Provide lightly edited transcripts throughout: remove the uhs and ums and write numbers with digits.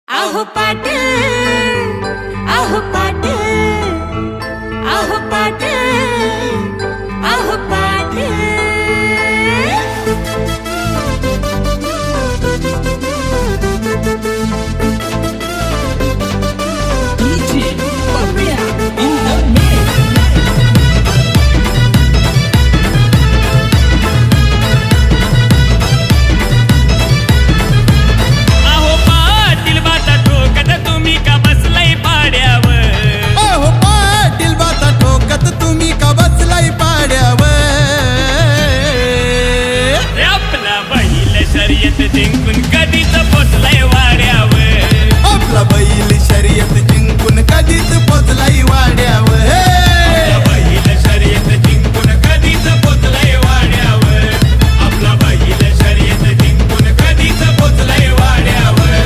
आहो पाटील, आहो पाटील, आहो पाटील, आहो पाटील। जिंकून कधीच पोचलाय वाड्यावर, आपला बैल शर्यत जिंकून कधीच पोचलाय वाड्यावर, आपला बैल शर्यत जिंकून कधीच पोचलाय वाड्यावर, आपला बैल शर्यत जिंकून कधीच पोचलाय वाड्यावर।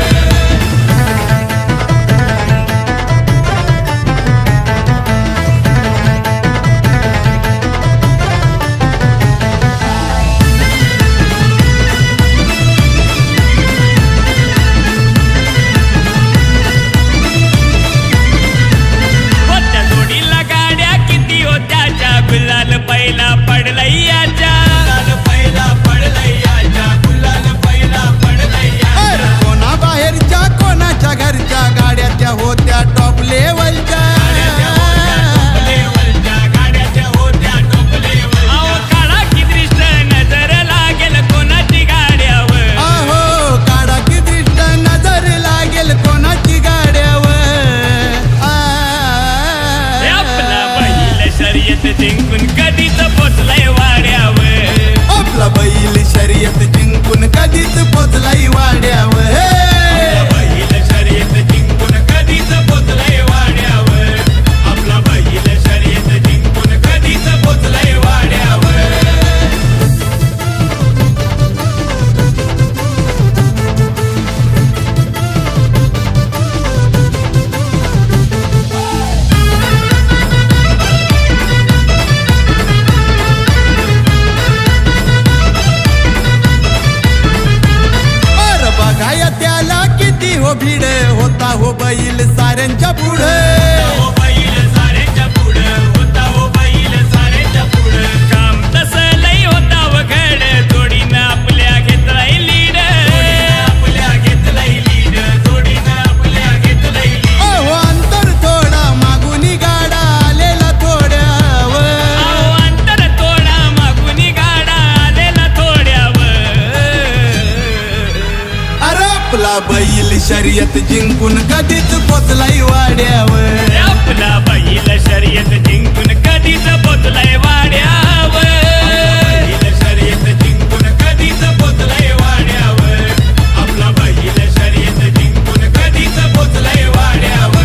गुलाल पहिला पडलैयाच्या, पहिला पडलैयाच्या, गुलाल पहिला पडलैयाच्या। कोणा बाहेरच्या कोणाच्या घरच्या गाड्या त्या होत्या टॉप लेवलच्या, गाड्या त्या होत्या टॉप लेवल। अहो काढा की दृष्ट नजर लागेल कोणाची गाड्यावर, अहो काढा की दृष्ट नजर लागेल कोणाची गाड्यावर। आपला बैल शर्यत जिंकून कधीच पोचलाय वाड्यावर, आपला बैल शर्यत जिंकून कधीच पोचलाय वाड्यावर, बैल शर्यत जिंकून कधीच पोचलाय वाड्यावर, आपला बैल शर्यत जिंकून कधीच पोचलाय वाड्यावर। बघाया त्याला किती हो भीड, होता हो बैल साऱ्यांच्या पुढे, हो बैल साऱ्यांच्या पुढं, होता हो बैल साऱ्यांच्या पुढं। काम तसं लई होता वघड, जोडीनं आपल्या घेतलाय लीड, आपल्या घेतलाय लीड, जोडीनं आपल्या घेतलाय लीड। अहो अंतर थोडा मागुनी गाडा आलेला थोड्यावर, अहो अंतर थोडा मागुनी गाडा आलेला थोड्यावर। अरे आपला बैल शर्यत जिंकून कधीच पोचलाय वाड्यावर, आपला बैल शर्यत जिंकून कधीच पोचलाय वाड्यावर, बैल शर्यत जिंकून कधीच पोचलाय वाड्यावर, आपला बैल शर्यत जिंकून कधीच पोचलाय वाड्यावर।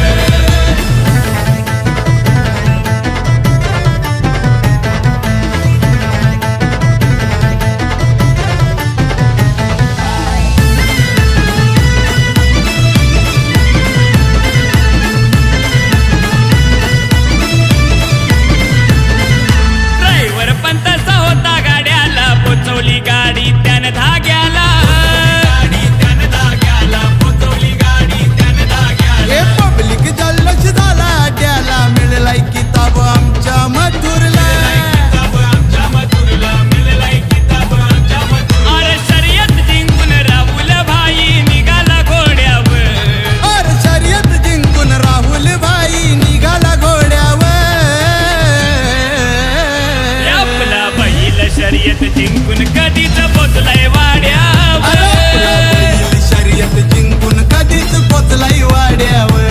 ड्रायव्हर पण तसा होता, गाड्याला पोचवली गाडी त्यानं धाग्याला, गाडी त्यानं धाग्याला, पोचवली गाडी त्यानं धाग्याला। हे पब्लिक जल्लोष झाला अड्याला, मिळलाय किताब आमच्या मथुरला, किताब आमच्या मथुरला, मिळालाय किताब आमच्या मथुरला। अरे शर्यत जिंकून राहुल भाई निघाला घोड्यावर, अरे शर्यत जिंकून राहुल भाई निघाला घोड्यावर, आपला बैल शर्यत जिंकून कधीच पोचलाय वाड्यावर, अरे आपला बैल शर्यत जिंकून कधीच पोचलाय वाड्यावर,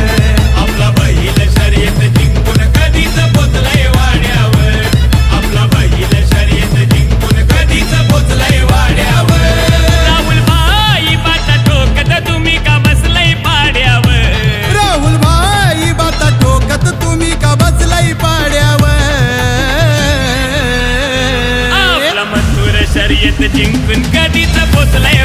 आपला बैल शर्यत जिंकून कधीच पोचलाय वाड्यावर, आपला बैल शर्यत जिंकून कधीच पोचलाय वाड्यावर। राहुल भाई बाटा ठोकत तुम्ही का बसलाय पाड्यावर, राहुल भाई बाता ठोकत तुम्ही का बसलाय पाड्यावर, आपला मथुर शर्यत जिंकून कधीच पोचलाय